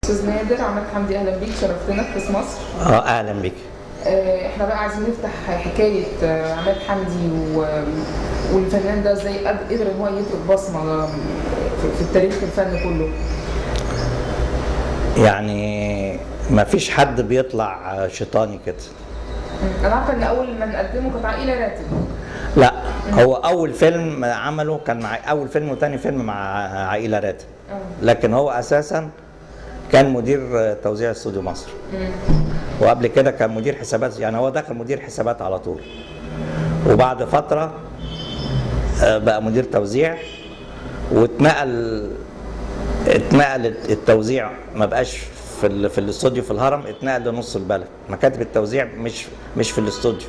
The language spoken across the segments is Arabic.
استاذ نادر عماد حمدي، اهلا بيك، شرفتنا في فيس مصر. اهلا بيك. احنا بقى عايزين نفتح حكايه عماد حمدي والفنان ده ازاي قدر ان هو يترك بصمه في التاريخ الفني كله. يعني ما فيش حد بيطلع شيطاني كده. انا عارفه ان اول ما نقدمه كانت عائله راتب. لا، هو اول فيلم عمله كان مع اول فيلم وتاني فيلم مع عائله راتب. لكن هو اساسا كان مدير توزيع استوديو مصر. وقبل كده كان مدير حسابات، يعني هو دخل مدير حسابات على طول، وبعد فتره بقى مدير توزيع، واتنقل التوزيع، ما بقاش في الاستوديو في الهرم، اتنقل لنص البلد، مكاتب التوزيع مش في الاستوديو.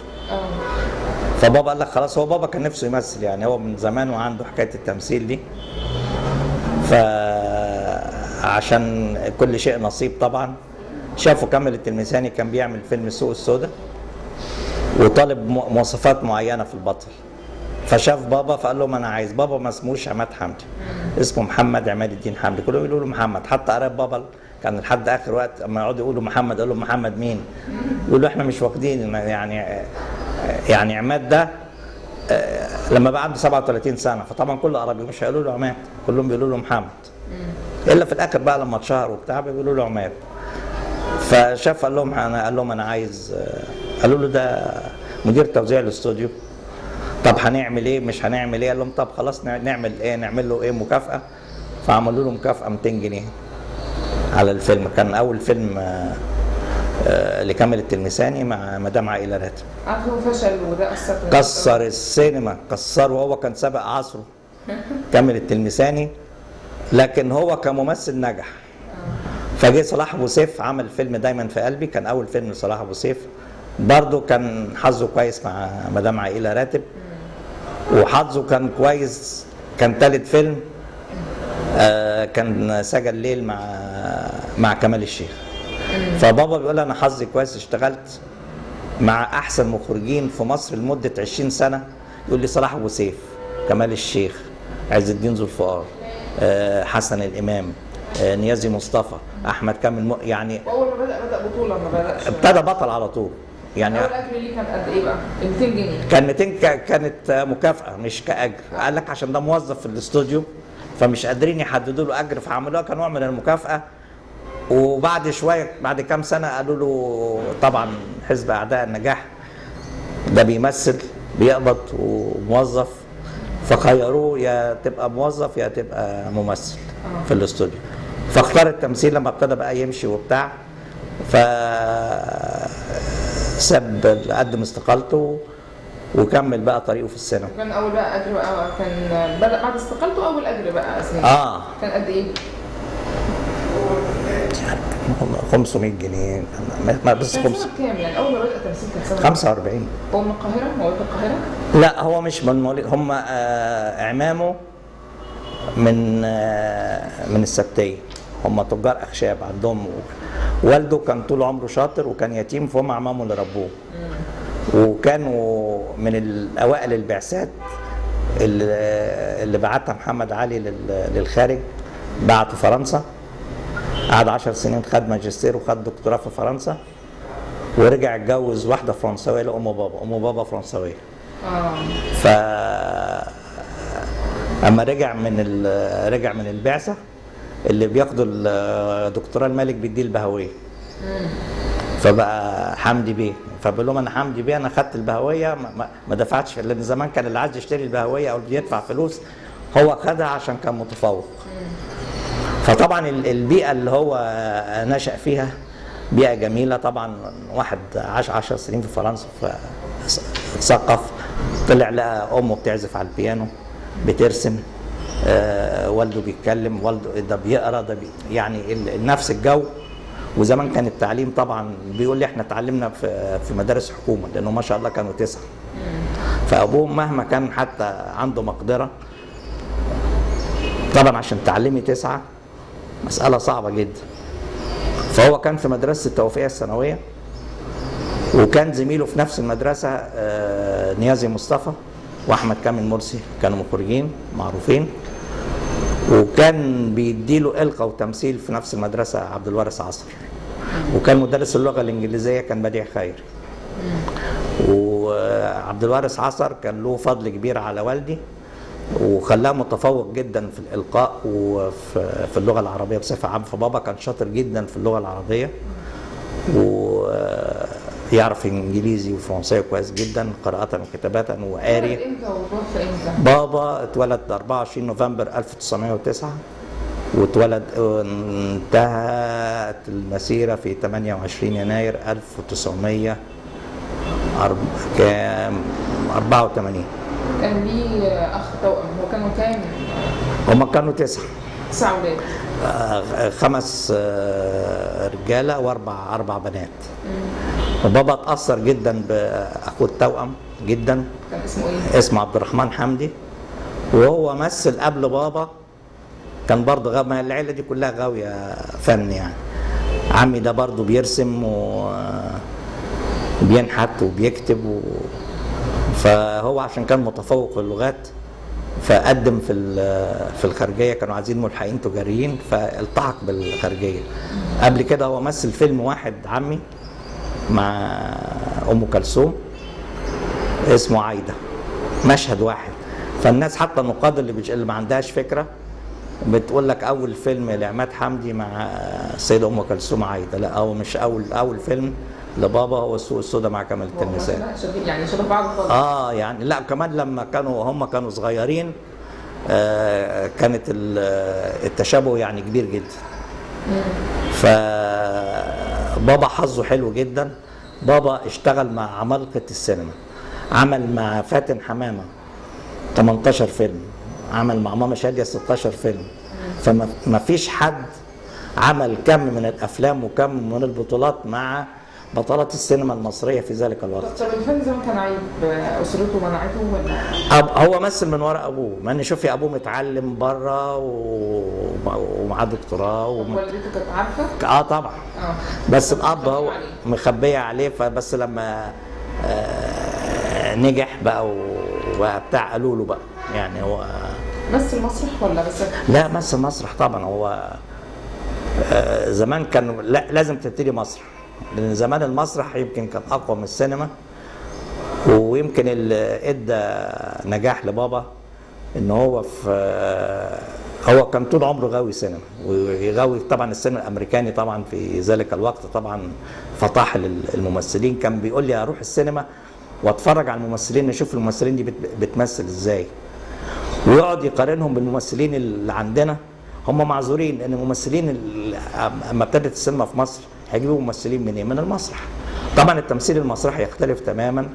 فبابا قال لك خلاص، هو بابا كان نفسه يمثل، يعني هو من زمان وعنده حكايه التمثيل دي، فعشان كل شيء نصيب طبعا. شافوا كامل التلمساني كان بيعمل فيلم السوق السوداء وطالب مواصفات معينه في البطل، فشاف بابا فقال لهم انا عايز، بابا ما اسموش عماد حمدي، اسمه محمد عماد الدين حمدي، كلهم يقولوا له محمد، حتى قرايب بابا كان لحد اخر وقت اما يقعدوا يقولوا محمد، قالوا له محمد مين؟ يقولوا احنا مش واخدين، يعني عماد ده لما بقى عنده 37 سنه، فطبعا كل قرايبه مش هيقولوا له عماد، كلهم بيقولوا له محمد، الا في الاخر بقى لما اتشهر وبتاع بيقولوا له عماد. فشاف قال لهم انا عايز، قالوا له ده مدير توزيع الاستوديو، طب هنعمل ايه؟ مش هنعمل ايه؟ قال لهم طب خلاص نعمل ايه؟ نعمل له ايه؟ مكافأة. فعملوا له مكافأة 200 جنيه على الفيلم، كان اول فيلم لكامل التلمساني مع مدام عائلة راتب. عارف هو فشل وده كسر السينما، كسر، وهو كان سابق عصره كامل التلمساني، لكن هو كممثل نجح. فجه صلاح ابو سيف عمل فيلم دايما في قلبي، كان اول فيلم لصلاح ابو سيف، برضه كان حظه كويس مع مدام عائلة راتب، وحظه كان كويس، كان ثالث فيلم كان سجل الليل مع كمال الشيخ. فبابا بيقول انا حظي كويس، اشتغلت مع احسن مخرجين في مصر لمده 20 سنه، يقول لي صلاح ابو سيف، كمال الشيخ، عز الدين ذو الفقار، حسن الامام، نيازي مصطفى، احمد كامل، يعني اول ما بدأ بطوله، ما بدأش ابتدى بطل على طول. يعني اول اجر ليه كان قد ايه بقى؟ 200 جنيه كان 200، كانت مكافاه مش كاجر، قال لك عشان ده موظف في الاستوديو فمش قادرين يحددوا له اجر، فعملوها كنوع من المكافاه. وبعد شويه، بعد كام سنه، قالوا له طبعا حزب اعداء النجاح ده بيمثل بيقبض وموظف، فخيروه يا تبقى موظف يا تبقى ممثل في الاستوديو، فاختار التمثيل لما ابتدى بقى يمشي وبتاع، ساب قدم استقالته وكمل بقى طريقه في السينما. كان اول بقى اجر بقى، كان بدأ بعد استقالته اول اجر بقى اساسا. كان قد ايه؟ 500 جنيه بس. كان سنة كام يعني؟ اول ما بدأ التمثيل كان سنة 45. هو من القاهرة؟ مواليد القاهرة؟ لا، هو مش من مواليد، هم اعمامه من السبتية، هم تجار اخشاب، عندهم والده كان طول عمره شاطر وكان يتيم، فهم اعمامه اللي ربوه. وكانوا من الاوائل البعثات اللي بعتها محمد علي للخارج، بعته فرنسا، قعد 10 سنين، خد ماجستير وخد دكتوراه في فرنسا، ورجع اتجوز واحده فرنساويه لام بابا فرنساويه. ف اما رجع من البعثه، اللي بياخدوا الدكتوراه الملك بيديه البهويه، فبقى حمدي بيه، فبقول لهم انا حمدي بيه، انا خدت البهويه ما دفعتش، لان زمان كان اللي عايز يشتري البهويه او اللي بيدفع فلوس، هو خدها عشان كان متفوق. فطبعا البيئه اللي هو نشأ فيها بيئه جميله، طبعا واحد عاش 10 سنين في فرنسا، فثقف، طلع لقى امه بتعزف على البيانو، بترسم، والده بيتكلم، والده ده بيقرا، يعني نفس الجو. وزمان كان التعليم طبعا، بيقول لي احنا اتعلمنا في مدارس حكومه، لانه ما شاء الله كانوا 9، فابوه مهما كان حتى عنده مقدره، طبعا عشان تعلمي 9 مساله صعبه جدا. فهو كان في مدرسه التوفيقيه الثانويه، وكان زميله في نفس المدرسه نيازي مصطفى واحمد كامل مرسي، كانوا مخرجين معروفين. وكان بيديله إلقاء وتمثيل في نفس المدرسة عبد الوارث عصر، وكان مدرس اللغة الإنجليزية كان بديع خيري. وعبد الوارث عصر كان له فضل كبير على والدي، وخلاه متفوق جدا في الإلقاء وفي اللغة العربية بصفة عامة. فبابا كان شاطر جدا في اللغة العربية، ويعرف إنجليزي وفرنسية كويس جدا قراءة وكتابة وقاري. امتى وتوفى امتى؟ بابا اتولد 24 نوفمبر 1909، واتولد انتهت المسيرة في 28 يناير 1984. كان ليه اخ توأم، هو كانوا كام؟ هما كانوا 9 اولاد. 5 رجالة واربع بنات. وبابا اتأثر جدا بأخوه التوأم جدا. كان اسمه ايه؟ اسمه عبد الرحمن حمدي، وهو مثل قبل بابا. كان برضه غاوي، العيلة دي كلها غاوية فن يعني. عمي ده برضه بيرسم وبينحت وبيكتب فهو عشان كان متفوق في اللغات فقدم في الخارجية، كانوا عايزين ملحقين تجاريين فالتحق بالخارجية. قبل كده هو مثل فيلم واحد عمي مع أم كلثوم اسمه عايدة، مشهد واحد. فالناس حتى النقاد اللي ما عندهاش فكرة بتقول لك أول فيلم لعماد حمدي مع السيدة أم كلثوم عايدة. لا، هو مش أول فيلم لبابا هو السوق السوداء مع كمال التلمساني. يعني شبه بعض خالص. يعني لا، كمان لما هم كانوا صغيرين كانت التشابه يعني كبير جدا. فبابا حظه حلو جدا. بابا اشتغل مع عمالقة السينما، عمل مع فاتن حمامة 18 فيلم، عمل مع ماما شادية 16 فيلم. فما فيش حد عمل كم من الافلام وكم من البطولات مع بطلات السينما المصرية في ذلك الوقت. طب الفيلم زمان كان عيب أسرته منعته ولا؟ هو مثل من وراء أبوه، ما إن شوفي أبوه متعلم بره ومعاه دكتوراه والدته كانت عارفة؟ طبعا. بس الأب هو مخبية عليه. فبس لما نجح بقى وبتاع قالوا له بقى يعني هو مثل مسرح ولا بس؟ لا، مثل مسرح طبعا. هو زمان كان لازم تبتدي مسرح، لأن زمان المسرح يمكن كان أقوى من السينما. ويمكن اللي ادى نجاح لبابا ان هو هو كان طول عمره غاوي سينما، ويغاوي طبعا السينما الامريكاني طبعا في ذلك الوقت طبعا فطاح للممثلين. كان بيقول لي اروح السينما واتفرج على الممثلين، نشوف الممثلين دي بتمثل ازاي، ويقعد يقارنهم بالممثلين اللي عندنا. هم معذورين ان الممثلين اما ابتدت السينما في مصر هيجيبوا ممثلين منين؟ من المسرح. طبعا التمثيل المسرحي يختلف تماما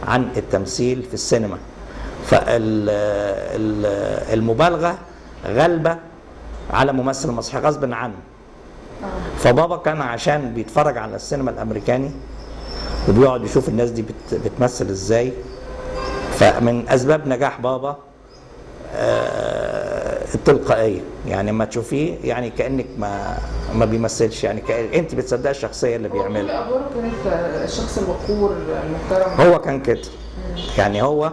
عن التمثيل في السينما. فالمبالغه غالبه على ممثل مسرحي غصب عنه. فبابا كان عشان بيتفرج على السينما الامريكاني وبيقعد يشوف الناس دي بتمثل ازاي. فمن اسباب نجاح بابا التلقائيه، يعني ما تشوفيه يعني كانك ما بيمثلش، يعني انت بتصدق الشخصيه اللي بيعملها. هو كل ادواره كانت الشخص الوقور المحترم. هو كان كده. يعني هو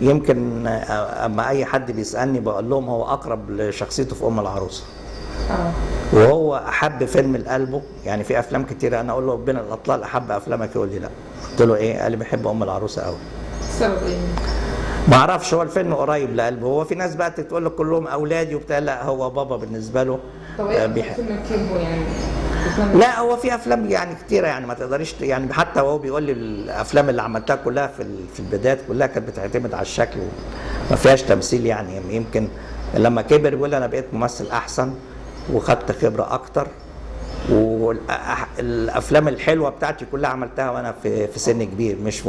يمكن اما اي حد بيسالني بقول لهم هو اقرب لشخصيته في ام العروسه. وهو احب فيلم لقلبه. يعني في افلام كتيره انا اقول له بين الاطلال احب افلامك، يقول لي لا. قلت له ايه؟ قال لي بحب ام العروسه قوي. السبب ايه؟ ما اعرفش، هو الفيلم قريب لقلبه. هو في ناس بقى تقول له كلهم اولادي وبتاع، لا هو بابا بالنسبه له. طب ايه فيلم بتحبه يعني؟ لا، هو في افلام يعني كتيره يعني ما تقدريش يعني. حتى وهو بيقول لي الافلام اللي عملتها كلها في البدايات كلها كانت بتعتمد على الشكل وما فيهاش تمثيل. يعني يمكن لما كبر بيقول انا بقيت ممثل احسن وخدت خبره اكتر، والافلام الحلوه بتاعتي كلها عملتها وانا في سن كبير، مش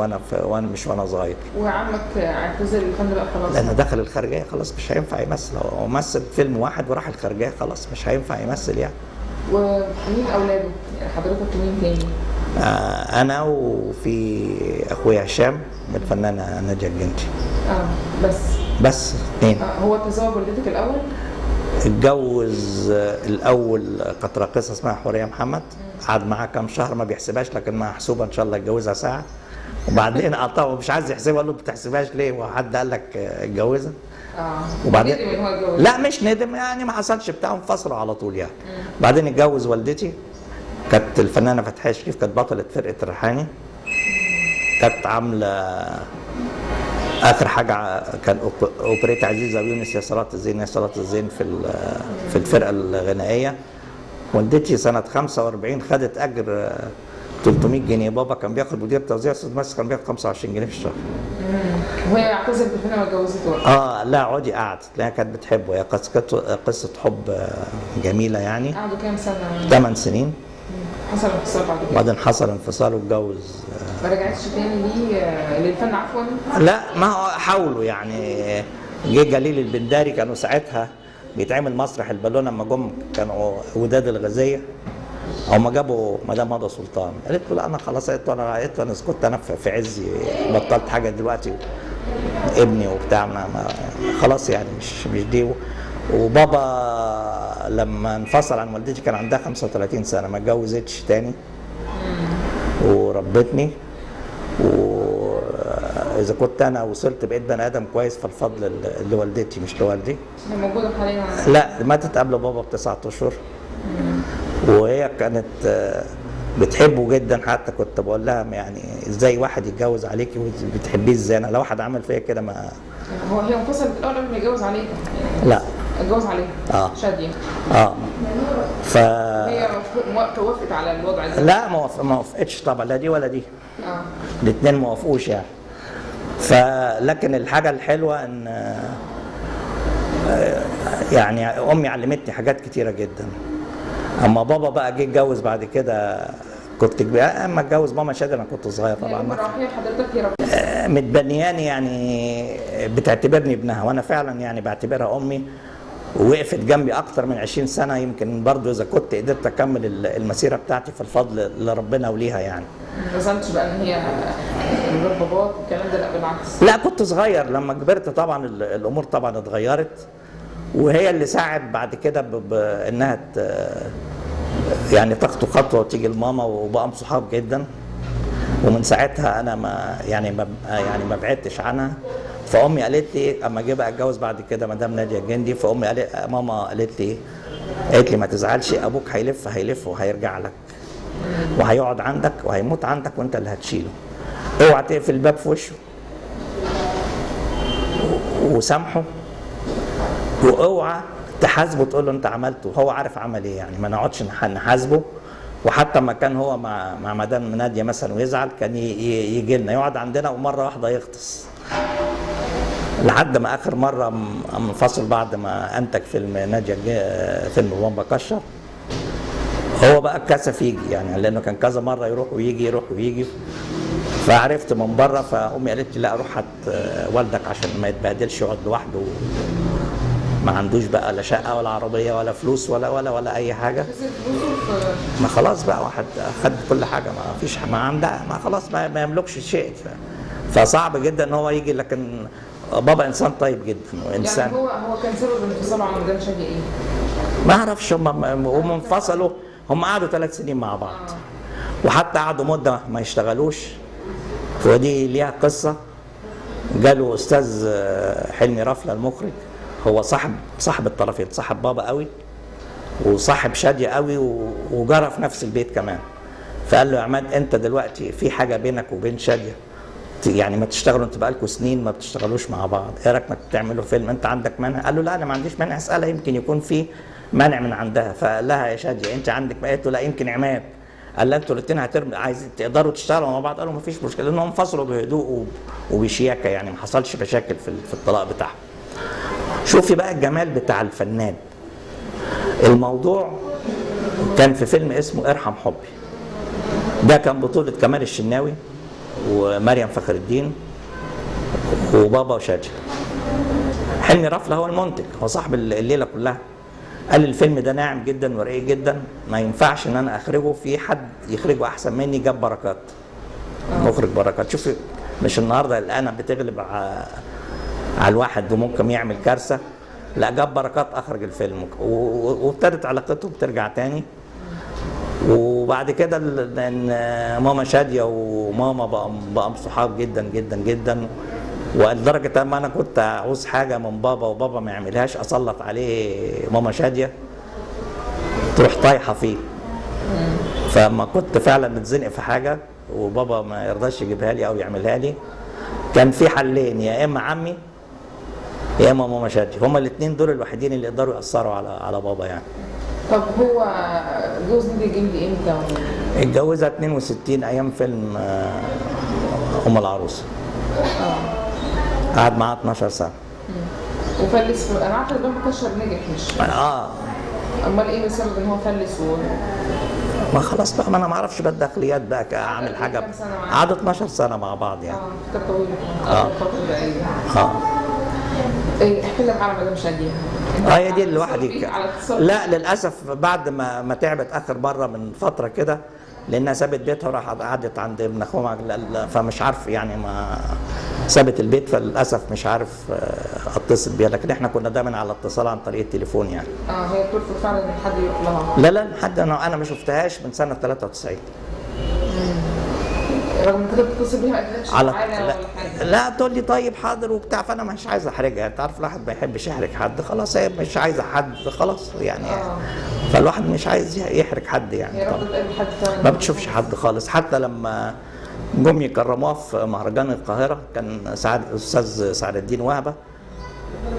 وانا صغير. وعمك اعتزل الفن بقى خلاص؟ لانه دخل الخارجيه خلاص مش هينفع يمثل. هو مثل فيلم واحد وراح الخارجيه خلاص مش هينفع يمثل يعني. ومين اولاده؟ يعني حضرتك ومين تاني؟ انا وفي اخويا هشام الفنانه ناديه الجندي. بس 2. هو تزوج والدتك الاول؟ اتجوز الاول كانت راقصه اسمها حوريه محمد، قعد معاها كام شهر ما بيحسبهاش لكن محسوبه ان شاء الله يتجوزها ساعه. وبعدين قطعه مش عايز يحسبها، قال له ما بتحسبهاش ليه؟ وحد قال لك اتجوزها؟ وبعدين ندم ان هو اتجوز؟ لا مش ندم يعني، ما حصلش بتاع، انفصلوا على طول يعني. بعدين اتجوز والدتي، كانت الفنانه فتحيه شريف، كانت بطله فرقه الريحاني، كانت عامله اخر حاجه كان اوبريت عزيزه ويونس يا صلاه الزين يا صلاه الزين في الفرقه الغنائيه. والدتي سنه 45 خدت اجر 300 جنيه، بابا كان بياخد مدير توزيع استاذ مصر كان بياخد 25 جنيه في الشهر. وهي اعتزلت الفيلم ما اتجوزته؟ لا عودي قعدت، لانها كانت بتحبه، هي قصه حب جميله يعني. قعدوا كام سنه؟ 8 سنين. حصل انفصال بعد كده؟ بعدين حصل انفصال واتجوز. ما رجعتش تاني للفن عفوا؟ لا ما هو حاولوا يعني، جه جليل البنداري، كانوا ساعتها بيتعمل مسرح البالونه، لما جم كانوا وداد الغازيه، هم جابوا مدام هدى سلطان، قالت له لا انا خلاص، قالت له انا كنت انا في عزي، بطلت حاجه دلوقتي ابني وبتاع، خلاص يعني مش دي. وبابا لما انفصل عن والدتي كان عندها 35 سنه، ما اتجوزتش تاني وربتني. واذا كنت انا وصلت بقيت بني ادم كويس فالفضل لوالدتي مش لوالدي. هي موجوده حاليا؟ لا ماتت قبل بابا ب9 اشهر. وهي كانت بتحبه جدا، حتى كنت بقول لها يعني ازاي واحد يتجوز عليكي وبتحبيه ازاي؟ انا لو واحد عمل فيا كده ما. هي انفصلت الاول قبل ما يتجوز عليها؟ لا اتجوز عليها. شاديه. هي وافقت على الوضع ده؟ لا ما وافقتش طبعا، لا دي ولا دي. الاثنين ما وافقوش يعني. لكن الحاجه الحلوه ان يعني امي علمتني حاجات كتيره جدا. اما بابا بقى جه اتجوز بعد كده كنت كبير، اما اتجوز ماما شادي انا كنت صغير طبعا. راحيه حضرتك يا رب؟ متبنياني يعني، بتعتبرني ابنها، وانا فعلا يعني بعتبرها امي، ووقفت جنبي اكتر من 20 سنه يمكن. برضو اذا كنت قدرت اكمل المسيره بتاعتي فالفضل لربنا وليها يعني. ما زلتش بقى ان هي من غير باباك والكلام ده؟ لا بالعكس. لا كنت صغير، لما كبرت طبعا الامور طبعا اتغيرت، وهي اللي ساعد بعد كده بانها يعني تخطو خطوه وتيجي لماما، وبقى صحاب جدا. ومن ساعتها انا ما بعدتش عنها. فامي قالت لي اما جه بقى اتجوز بعد كده مدام ناديه الجندي، فامي ماما قالت لي ما تزعلش، ابوك هيلف وهيرجع لك وهيقعد عندك وهيموت عندك وانت اللي هتشيله. اوعى تقفل الباب في وشه وسامحه، واوعى تحاسبه تقول له انت عملته، هو عارف عمل ايه يعني، ما نقعدش نحاسبه. وحتى ما كان هو مع مدام ناديه مثلا ويزعل كان يجي لنا يقعد عندنا، ومره واحده يغطس لحد ما اخر مره منفصل بعد ما انتج فيلم ناديه، فيلم بابا كشر، هو بقى اتكسف يجي يعني، لانه كان كذا مره يروح ويجي. فعرفت من بره، فامي قالت لي لا روح هات والدك عشان ما يتبهدلش، يقعد لوحده، ما عندوش بقى لا شقه ولا عربيه ولا فلوس ولا اي حاجه. ما خلاص بقى واحد خد كل حاجه، ما فيش ما عندها، ما خلاص ما يملكش شيء. فصعب جدا ان هو يجي. لكن بابا انسان طيب جدا وانسان يعني هو كان سبب انفصاله عن مدام شاديه ايه؟ ما اعرفش. هم انفصلوا، هم قعدوا 3 سنين مع بعض. وحتى قعدوا مده ما يشتغلوش، ودي ليها قصه. جاله استاذ حلمي رفله المخرج، هو صاحب الطرفين، صاحب بابا قوي وصاحب شاديه قوي، وجرى في نفس البيت كمان. فقال له يا عماد انت دلوقتي في حاجه بينك وبين شاديه، يعني ما تشتغلوا، انتوا بقالكم سنين ما بتشتغلوش مع بعض، ايه رايك ما تعملوا فيلم؟ انت عندك مانع؟ قال له لا انا ما عنديش مانع، اسالها يمكن يكون في مانع من عندها. فقال لها يا شاديه انت عندك ما؟ قالت له لا يمكن عماد. قال لها انتوا الاثنين عايزين تقدروا تشتغلوا مع بعض؟ قالوا ما فيش مشكله، لانهم انفصلوا بهدوء وبشياكه يعني، ما حصلش مشاكل في الطلاق بتاعهم. شوفي بقى الجمال بتاع الفنان. الموضوع كان في فيلم اسمه ارحم حبي، ده كان بطولة كمال الشناوي ومريم فخر الدين وبابا وشادية. حلمي رفله هو المنتج، هو صاحب الليلة كلها. قال الفيلم ده ناعم جدا ورقيق جدا، ما ينفعش ان انا اخرجه، في حد يخرجه احسن مني. جاب بركات، مخرج بركات. شوفي مش النهارده الآن بتغلب على الواحد وممكن يعمل كارثه، لا جاب بركات اخرج الفيلم، وابتدت علاقتهم ترجع تاني. وبعد كده ان ماما شاديه وماما بقى صحاب جدا جدا جدا، ولدرجه اما انا كنت عاوز حاجه من بابا وبابا ما يعملهاش اسلط عليه ماما شاديه تروح طايحه فيه. فما كنت فعلا متزنق في حاجه وبابا ما يرضاش يجيبها لي او يعملها لي، كان في حلين، يا اما عمي يا اما ماما شاديه، هما الاثنين دول الوحيدين اللي يقدروا ياثروا على بابا يعني. طب هو جوز نادي الجندي امتى؟ اتجوزها 62 ايام فيلم ام العروسه. قعد معاها 12 سنه. وفلس انا عارفه ان بابا كشر نجح مش امال ايه بسبب ان هو فلس ما خلاص بقى، ما انا ما اعرفش بقى الداخليات بقى اعمل حاجه. قعدوا 12 سنه مع بعض يعني. فتره طويله. فتره بعيده. ايه احكي لنا على مدام شاديه. هي دي لوحدي. لا للاسف بعد ما تعبت اخر مره من فتره كده، لانها سابت بيتها وراحت قعدت عند ابن اخوها، فمش عارف يعني ما سابت البيت، فللاسف مش عارف اتصل بيها، لكن احنا كنا دايما على اتصال عن طريق التليفون يعني. هي بترفض فعلا ان حد يروح لها؟ لا حد انا ما شفتهاش من سنه 93. رغم كده بتتصل بيها ما قالتلكش على تعالى ولا حاجه؟ لا تقول لي طيب حاضر وبتاع، فانا مش عايز احرجها، انت عارف الواحد ما يحبش يحرج حد، خلاص هي مش عايزه حد خلاص يعني. فالواحد مش عايز يحرج حد يعني. هي رفضت تقابل حد فعلا؟ ما بتشوفش حد خالص، حتى لما جم يكرموها في مهرجان القاهره كان استاذ سعد الدين وهبه،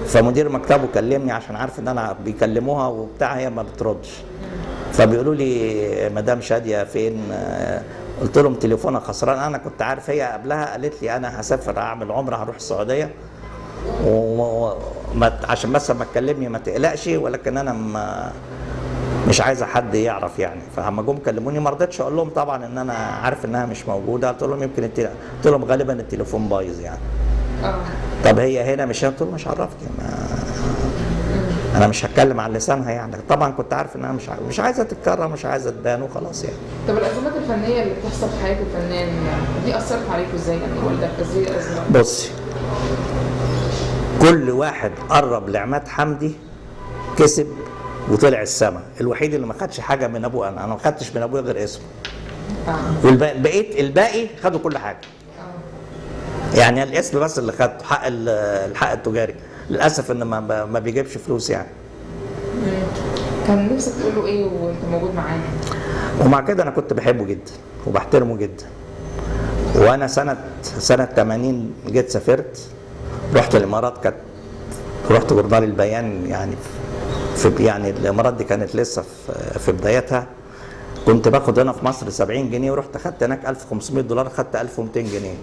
فمدير مكتبه كلمني عشان عارف ان انا بيكلموها وبتاع، هي ما بتردش، فبيقولوا لي مدام شاديه فين؟ قلت لهم تليفونها خسران. انا كنت عارف هي قبلها قالت لي انا هسافر اعمل عمره هروح السعوديه عشان بس ما تكلمني ما تقلقش، ولكن انا مش عايزه حد يعرف يعني. فلما جم كلموني ما رضيتش اقول لهم طبعا ان انا عارف انها مش موجوده، قلت لهم يمكن قلت لهم غالبا التليفون بايظ يعني. طب هي هنا مش، قلت لهم مش عرفني، انا مش هتكلم عن لسانها يعني. طبعا كنت عارف انها مش عايزه تتكرر، مش عايزه تبان وخلاص يعني. طب الازمات الفنيه اللي بتحصل في حياه الفنان دي اثرت عليكم ازاي يعني؟ والدك ازاي الازمات؟ بصي، كل واحد قرب لعماد حمدي كسب وطلع السما، الوحيد اللي ما خدش حاجه من ابوه انا ما خدتش من ابويا غير اسمه. الباقي خدوا كل حاجه. يعني الاسم بس اللي خد حق الحق التجاري، للاسف ان ما بيجيبش فلوس يعني. كان نفسك تقول له ايه وانت موجود معاه؟ ومع كده انا كنت بحبه جدا وبحترمه جدا. وانا سنه 80 جيت سافرت، رحت الامارات، رحت جورنال البيان يعني يعني الامارات دي كانت لسه في بدايتها. كنت باخد هنا في مصر 70 جنيه ورحت خدت هناك 1500 دولار، خدت 1200 جنيه.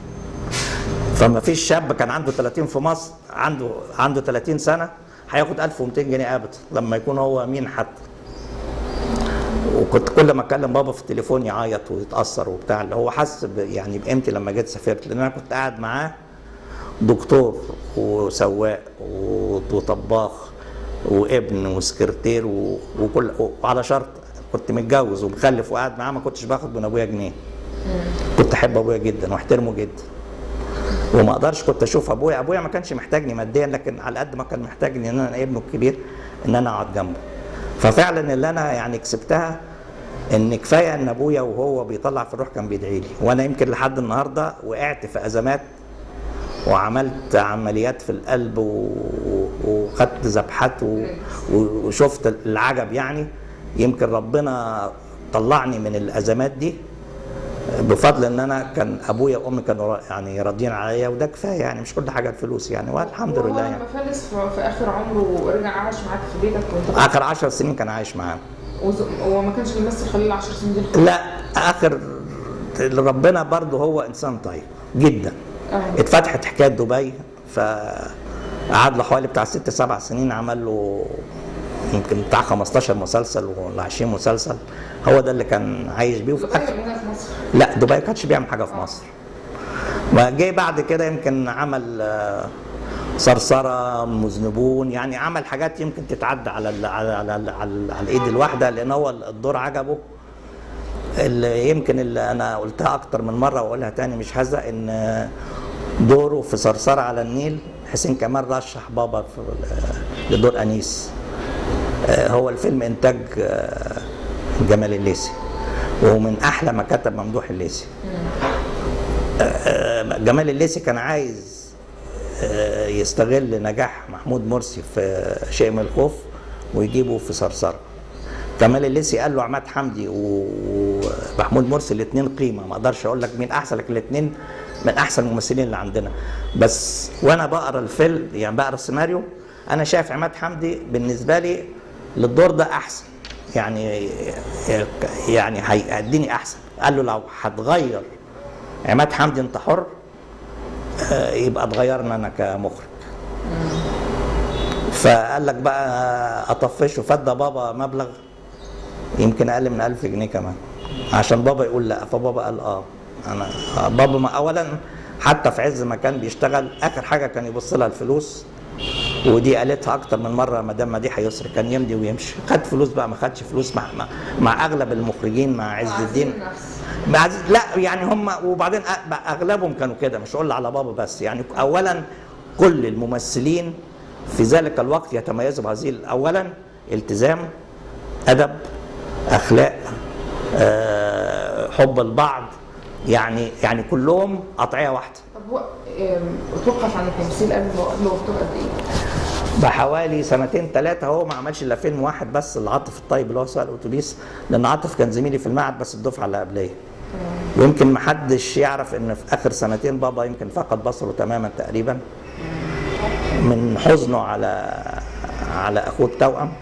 فما فيش شاب كان عنده 30 في مصر عنده 30 سنه هياخد 1200 جنيه ابدا لما يكون هو مين حتى. وكنت كل ما اكلم بابا في التليفون يعيط ويتاثر وبتاع، اللي هو حس يعني بقيمتي لما جيت سافرت، لان انا كنت قاعد معاه دكتور وسواق وطباخ وابن وسكرتير وكل، وعلى شرط كنت متجوز ومخلف وقاعد معاه، ما كنتش باخد من ابويا جنيه. كنت احب ابويا جدا واحترمه جدا، وما اقدرش كنت اشوف ابويا ما كانش محتاجني ماديا، لكن على قد ما كان محتاجني ان انا ابنه الكبير ان انا اقعد جنبه. ففعلا اللي انا يعني كسبتها ان كفايه ان ابويا وهو بيطلع في الروح كان بيدعي لي. وانا يمكن لحد النهارده وقعت في ازمات وعملت عمليات في القلب وخدت ذبحات وشفت العجب يعني. يمكن ربنا طلعني من الازمات دي بفضل ان انا كان ابويا وامي كانوا يعني راضيين عليا، وده كفايه يعني، مش كل حاجه الفلوس يعني، والحمد لله يعني. لما فلس في اخر عمره ورجع عاش معاك في بيتك وانت اخر 10 سنين كان عايش معانا. وما كانش بيمثل خلال ال10 سنين دي؟ لا اخر ربنا برضه هو انسان طيب جدا. اتفتحت حكايه دبي، فقعد له حوالي بتاع 6-7 سنين، عمل له يمكن بتاع 15 مسلسل ولا 20 مسلسل، هو ده اللي كان عايش بيه. دبي في مصر؟ لا دبي ما كانش بيعمل حاجه في مصر. ما جه بعد كده يمكن عمل صرصره، مذنبون، يعني عمل حاجات يمكن تتعدى على الايد الواحده، لان هو الدور عجبه. اللي يمكن اللي انا قلتها اكتر من مره واقولها تاني مش هزق، ان دوره في صرصره على النيل حسين كمال رشح بابا لدور انيس. هو الفيلم انتاج جمال الليثي، ومن احلى ما كتب ممدوح الليثي. جمال الليثي كان عايز يستغل نجاح محمود مرسي في شيء من الخوف ويجيبه في صرصرة. كمال الليثي قال له عماد حمدي ومحمود مرسي الاثنين قيمه، ما اقدرش اقول لك مين احسن، لكن الاثنين من احسن الممثلين اللي عندنا. بس وانا بقرا الفيلم يعني بقرا السيناريو انا شايف عماد حمدي بالنسبه لي للدور ده احسن، يعني هيأديني احسن. قال له لو هتغير عماد حمدي انت حر، يبقى اتغيرنا انا كمخرج. فقال لك بقى اطفشه، فدى بابا مبلغ يمكن اقل من 1000 جنيه كمان عشان بابا يقول لا. فبابا قال انا بابا ما اولا حتى في عز ما كان بيشتغل اخر حاجه كان يبص لها الفلوس، ودي قالتها اكتر من مره مدام مديحه يسري، كان يمضي ويمشي. خد فلوس بقى ما خدش فلوس مع اغلب المخرجين، مع عز الدين لا يعني هم، وبعدين اغلبهم كانوا كده، مش اقول على بابا بس. يعني اولا كل الممثلين في ذلك الوقت يتميزوا بهذه اولا التزام، ادب، اخلاق، حب البعض، يعني كلهم قطعيه واحده. طب هو توقف عن التمثيل قبل وقته قد ايه؟ بحوالي 2 3 هو ما عملش الا فيلم واحد بس، العاطف الطيب اللي هو سواق الاتوبيس، لان عاطف كان زميلي في المعهد بس الدفعه اللي قبليه. ويمكن ما حدش يعرف ان في اخر 2 بابا يمكن فقد بصره تماما تقريبا من حزنه على اخوه التوأم.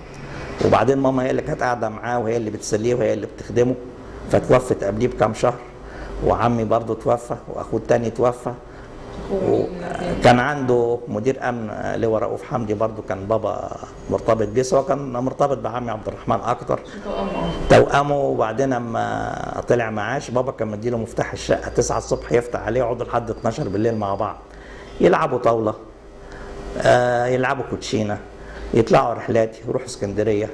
وبعدين ماما هي اللي كانت قاعده معاه وهي اللي بتسليه وهي اللي بتخدمه، فتوفت قبليه بكام شهر. وعمي برضه توفى، واخوه الثاني توفى. وكان عنده مدير امن لواء رؤوف حمدي برضه كان بابا مرتبط بيه، سواء كان مرتبط بعمي عبد الرحمن اكتر توأمه. وبعدين لما طلع معاش بابا كان مديله مفتاح الشقه 9 الصبح يفتح عليه، يقعدوا لحد 12 بالليل مع بعض، يلعبوا طاوله، يلعبوا كوتشينه، يطلعوا رحلات، يروحوا اسكندريه،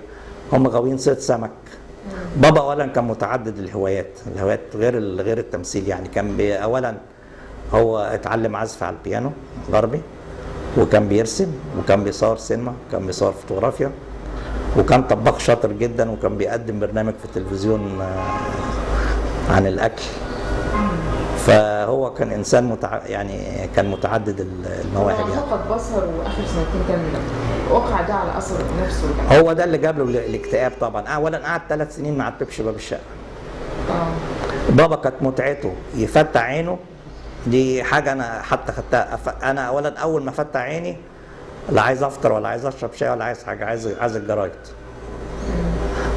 هم غاويين صيد سمك. بابا اولا كان متعدد الهوايات غير التمثيل. يعني كان اولا هو اتعلم عزف على البيانو غربي، وكان بيرسم، وكان بيصور سينما، وكان بيصور فوتوغرافيا، وكان طباخ شاطر جدا، وكان بيقدم برنامج في التلفزيون عن الاكل. فهو كان انسان يعني كان متعدد المواهب. يعني فقد بصر واخر 2 كان وقع ده على اثر نفسه. هو ده اللي جاب له الاكتئاب طبعا. اولا قعد 3 سنين ما عتبش باب الشقه. بابا كانت متعته يفتح عينه، دي حاجه انا حتى خدتها. انا اولا اول ما فتح عيني لا عايز افطر ولا عايز اشرب شاي ولا عايز حاجه، عايز الجرايد.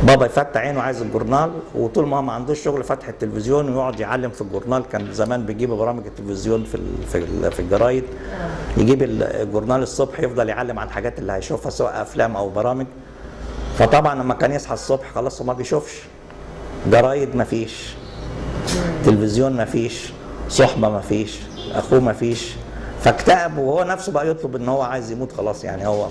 بابا يفتح عينه عايز الجورنال، وطول ما هو ما عندوش شغل فتح التلفزيون ويقعد يعلم في الجورنال. كان زمان بيجيب برامج التلفزيون في الجرايد، يجيب الجورنال الصبح يفضل يعلم على الحاجات اللي هيشوفها سواء افلام او برامج. فطبعا لما كان يصحى الصبح خلاص هو ما بيشوفش جرايد، ما فيش تلفزيون، ما فيش صحبه، ما فيش اخوه، ما فيش. فاكتئب، وهو نفسه بقى يطلب ان هو عايز يموت خلاص. يعني هو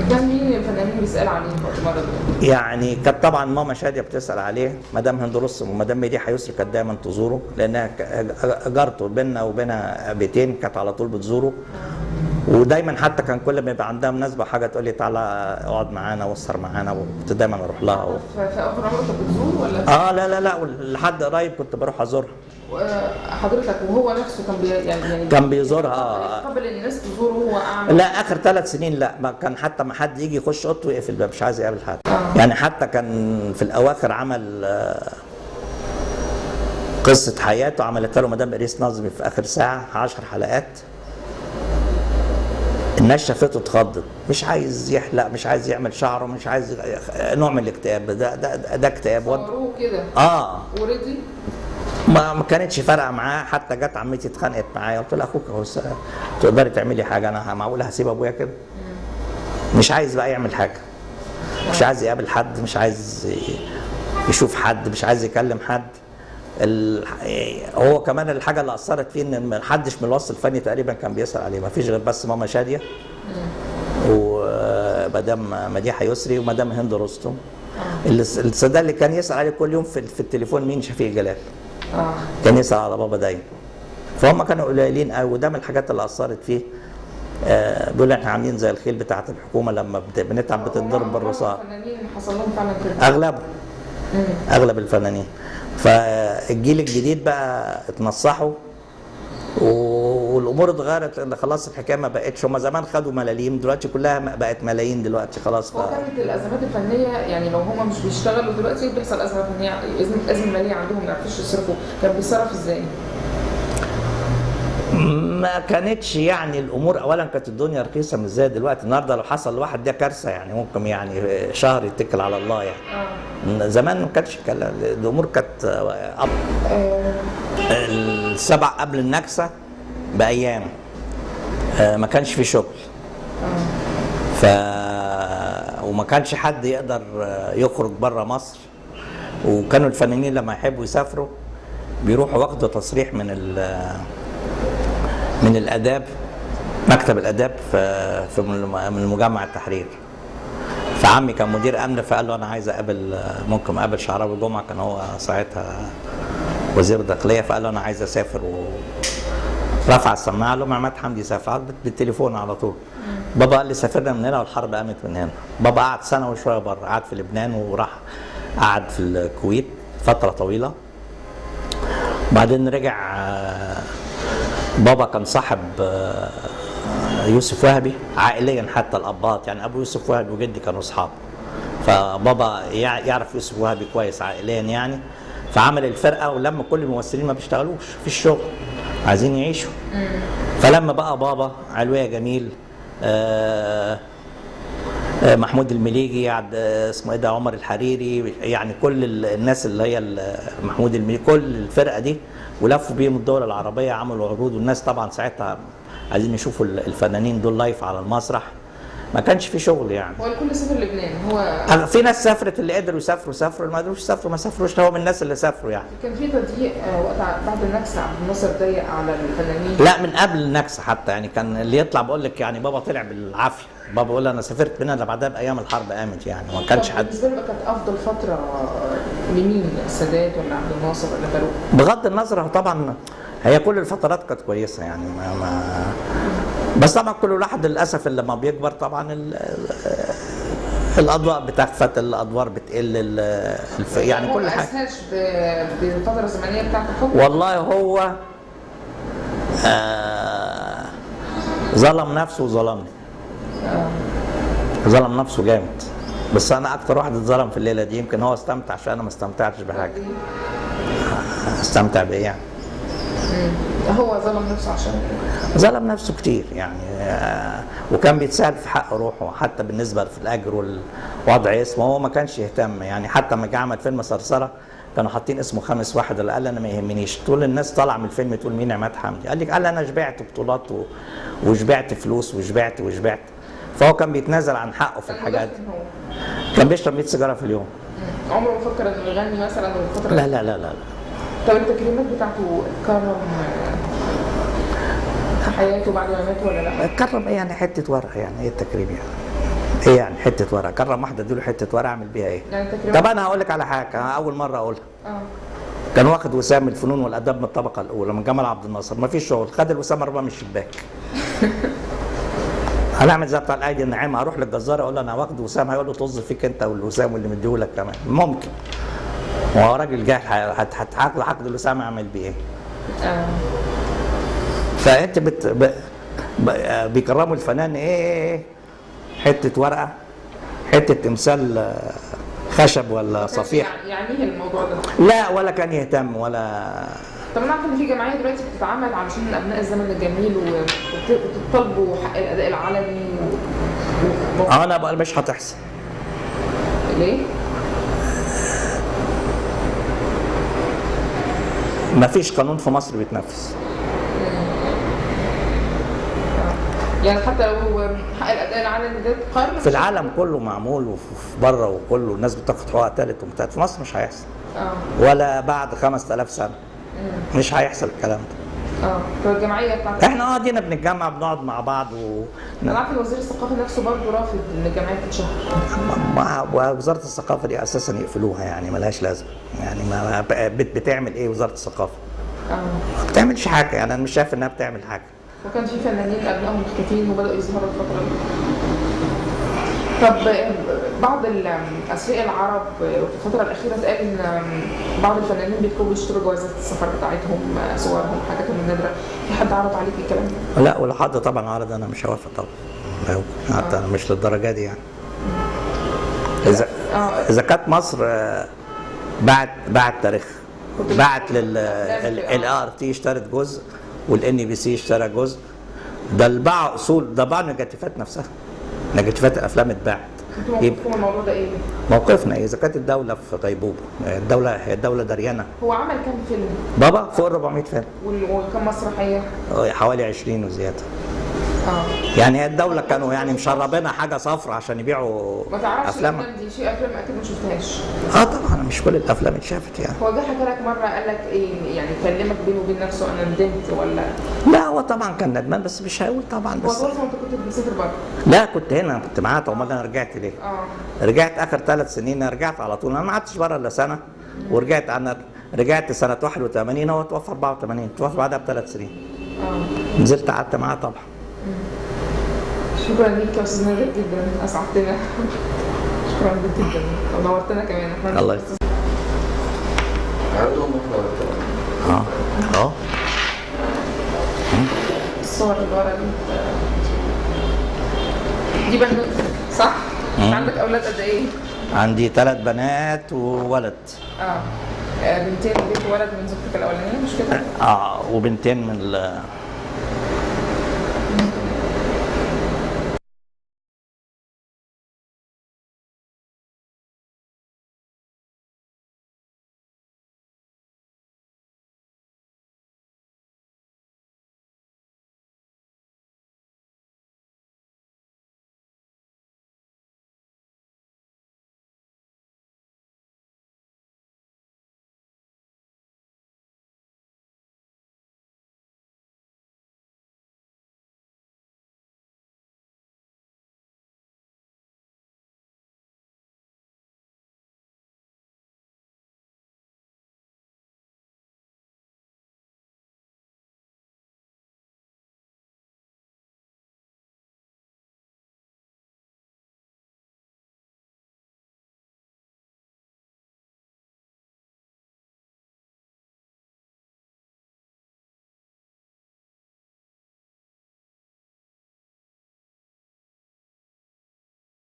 كان مين الفنانين بيسأل عليه وقت مرض؟ يعني كانت طبعا ماما شاديه بتسال عليه، مدام هند رستم ومدام مديحه يسري كانت دايما تزوره، لانها جارته بيننا وبينها بيتين، كانت على طول بتزوره. ودايما حتى كان كل ما يبقى عندها مناسبه حاجه تقول لي تعالى اقعد معانا واسهر معانا، وكنت دايما اروح لها. في اخر عمرك كنت بتزور ولا؟ لا لحد قريب كنت بروح ازورها. حضرتك وهو نفسه كان كان بيزورها قبل الناس تزوره هو اعمى؟ لا اخر 3 سنين لا، ما كان حتى ما حد يجي يخش اوضته ويقفل الباب، مش عايز يقابل حد. يعني حتى كان في الاواخر عمل قصه حياته عملتها له مدام اريس نظمي في اخر ساعه 10 حلقات. الناس شافته اتخضت، مش عايز يحلق، مش عايز يعمل شعره، مش عايز، نوع من الاكتئاب. ده اكتئاب. صوروه كده ورضي؟ ما كانتش فارقه معاه. حتى جت عمتي اتخانقت معايا، قلت لها اخوك اهو تقدري تعملي حاجه، انا معقوله هسيب ابويا كده؟ مش عايز بقى يعمل حاجه، مش عايز يقابل حد، مش عايز يشوف حد، مش عايز يكلم حد. هو كمان الحاجه اللي اثرت فيه ان ما حدش من الوسط الفني تقريبا كان بيسال عليه، ما فيش غير بس ماما شاديه ومدام مديحه يسري ومدام هند رستم. السادة اللي كان يسال عليه كل يوم في التليفون مين؟ شفيق جلال. كان يسال على بابا دايما. فهم كانوا قليلين قوي، وده من الحاجات اللي اثرت فيه. بيقول احنا عاملين زي الخيل بتاعه الحكومه لما بنتعب بتتضرب بالرصاص. الفنانين حصل لهم فعلا كده اغلب الفنانين. فالجيل الجديد بقى اتنصحوا والامور اتغيرت لان خلاص الحكايه ما بقتش، هم زمان خدوا ملاليم، دلوقتي كلها بقت ملايين دلوقتي خلاص. هو كانت الازمات الفنيه يعني لو هم مش بيشتغلوا دلوقتي بيحصل ازمه فنيه، ازمه ماليه عندهم ما يعرفوش يصرفوا، كان بيتصرف ازاي؟ ما كانتش يعني الامور، اولا كانت الدنيا رخيصه مش زي دلوقتي. النهارده لو حصل لواحد ده كارثه يعني، ممكن يعني شهر يتكل على الله يعني. زمان ما كانش الامور كانت السبع قبل النكسه بايام ما كانش في شغل. وما كانش حد يقدر يخرج بره مصر، وكانوا الفنانين لما يحبوا يسافروا بيروحوا واخدوا تصريح من الاداب، مكتب الاداب من مجمع التحرير. فعمي كان مدير امن، فقال له انا عايز اقابل، ممكن اقابل شعراوي جمعه، كان هو ساعتها وزير الداخليه، فقال له انا عايز اسافر. ورفع السماعه قال له عماد حمدي سافر بالتليفون على طول. بابا قال لي سافرنا من هنا والحرب قامت من هنا. بابا قعد سنه وشويه بره، قعد في لبنان وراح قعد في الكويت فتره طويله. بعدين رجع. بابا كان صاحب يوسف وهبي عائليا، حتى الاباط يعني ابو يوسف وهبي وجدي كانوا اصحاب، فبابا يعرف يوسف وهبي كويس عائليا يعني. فعمل الفرقه ولما كل الممثلين ما بيشتغلوش في الشغل، عايزين يعيشوا. فلما بقى بابا علوية جميل، محمود المليجي، اسمه ايه ده، عمر الحريري، يعني كل الناس اللي هي محمود المليجي، كل الفرقه دي، ولفوا بيهم الدول العربيه، عملوا عروض، والناس طبعا ساعتها عايزين يشوفوا الفنانين دول لايف على المسرح. ما كانش في شغل يعني. هو الكل سافر لبنان. هو في ناس سافرت، اللي قدروا يسافروا سافروا، اللي ما قدروش يسافروا ما سافروش. هو من الناس اللي سافروا يعني. كان في تضييق وقت بعد النكسه، عبد الناصر ضيق على الفنانين؟ لا، من قبل النكسه حتى يعني. كان اللي يطلع بقول لك يعني بابا طلع بالعافيه. بابا بيقول انا سافرت من هنا بعدها بايام الحرب قامت يعني، ما كانش حد. بالنسبه له كانت افضل فتره لمين؟ السادات ولا عبد الناصر ولا فاروق؟ بغض النظر طبعا، هي كل الفترات كانت كويسه يعني. بس طبعا كل واحد للاسف اللي لما بيكبر طبعا الاضواء بتخفت، الادوار بتقل، يعني كل حاجه. ما بالفتره الزمنيه بتاعت الحكم؟ والله هو ظلم نفسه وظلمني. ظلم نفسه جامد، بس انا اكتر واحد اتظلم في الليله دي. يمكن هو استمتع عشان انا ما استمتعتش بحاجه. استمتع بايه يعني؟ هو ظلم نفسه عشان ظلم نفسه كتير يعني. وكان بيتسأل في حق روحه، حتى بالنسبه في الاجر والوضع اسمه، هو ما كانش يهتم يعني. حتى لما جه عمل فيلم صرصره كانوا حاطين اسمه خامس واحد، اللي قال انا ما يهمنيش. طول الناس طالعه من الفيلم تقول مين عماد حمدي، قال انا شبعت بطولات وشبعت فلوس وشبعت. فهو كان بيتنازل عن حقه في الحاجات دي. كان بيشرب 100 سيجاره في اليوم. عمره ما فكر انه يغني مثلا الفتره؟ لا لا لا لا. طب التكريمات بتاعته كرم حياته بعد ما مات ولا لا؟ كرم ايه يعني؟ حته ورقه يعني. ايه التكريم يعني؟ ايه يعني حته ورقه؟ كرم واحده اديله حته ورقه اعمل بيها ايه؟ يعني طب انا هقول لك على حاجه اول مره اقولها. كان واخد وسام الفنون والاداب من الطبقه الاولى من جمال عبد الناصر، ما فيش شغل، خد الوسام رماه من الشباك. هنعمل زي بتاع الايدي الناعمه، هروح للجزار اقول له انا واخد وسام، هيقول له طز فيك انت والوسام واللي مديهولك كمان. ممكن هو راجل جاهل، هتاخد الوسام اعمل بيه ايه؟ فانت بيكرموا الفنان ايه؟ حته ورقه، حته تمثال خشب ولا صفيح. يعني الموضوع ده لا، ولا كان يهتم ولا. طب انا عارفه ان في جمعيه دلوقتي بتتعامل علشان ابناء الزمن الجميل وبتطالبوا حق الاداء العلني انا بقى مش هتحصل. ليه؟ مفيش قانون في مصر بيتنفذ. يعني حتى لو حق الاداء العلني ده قرر في العالم كله معمول، وفي بره وكله الناس بتاخد حقوقها تالت ومتالت. في مصر مش هيحصل. ولا بعد 5000 سنه مش هيحصل الكلام ده. فالجمعيه بتاعت احنا دينا بنتجمع بنقعد مع بعض انا عارف ان وزير الثقافه نفسه برضه رافض ان الجمعيه تتشهر. وزاره الثقافه دي اساسا يقفلوها يعني، ملهاش لازمه يعني. ما بتعمل ايه وزاره الثقافه؟ ما بتعملش حاجه يعني. انا مش شايف انها بتعمل حاجه. وكان في فنانين ابنائهم مختفين وبداوا يظهروا الفتره دي. طب بعض الاثرياء العرب في الفتره الاخيره اتقال ان بعض الفنانين بيطلبوا يشتروا جوازات السفر بتاعتهم، صورهم، حاجاتهم النادره. في حد عرض عليك الكلام ده؟ لا، ولا حد طبعا عرض، انا مش هوافق طبعا، حتى انا مش للدرجه دي يعني. اذا كانت مصر باعت تاريخ، باعت للار تي اشترت جزء والان بي سي اشترى جزء، ده باع اصول، ده باع نيجاتيفات نفسها، نيجاتيفات الافلام اتباعت. انتوا موقفكم الموضوع ده ايه؟ موقفنا اذا كانت الدوله في غيبوبه، الدوله دريانه. هو عمل كام فيلم؟ بابا فوق 400 فيلم. وكم مسرحيه؟ حوالي 20 وزياده. يعني هي الدوله كانوا يعني مشربينها حاجه صفرا عشان يبيعوا ما تعرفش افلام. الافلام دي، في افلام اكيد ما شفتهاش. طبعا مش كل الافلام اتشافت يعني. هو جه حكى لك مره قال لك ايه يعني، كلمك بينه وبين نفسه انا ندمت ولا؟ لا، هو طبعا كان ندمان بس مش هيقول طبعا. بس هو انت كنت بتسافر بره؟ لا، كنت هنا، كنت معاه. امال انا رجعت ليه؟ رجعت اخر 3 سنين، رجعت على طول. انا ما قعدتش بره الا سنه ورجعت. انا رجعت سنه 81، هو توفى 84، توفى بعدها ب3 سنين. نزلت قعدت معاه طبعا. شكرا ليك يا استاذ نادر جدا، اسعدتنا. شكرا جدا ونورتنا كمان. الله يسلمك. الصور اللي ورا دي بنوتك صح؟ عندك اولاد قد ايه؟ عندي 3 بنات وولد. بنتين بنت وولد من زوجتك الاولانيه مش كده؟ وبنتين من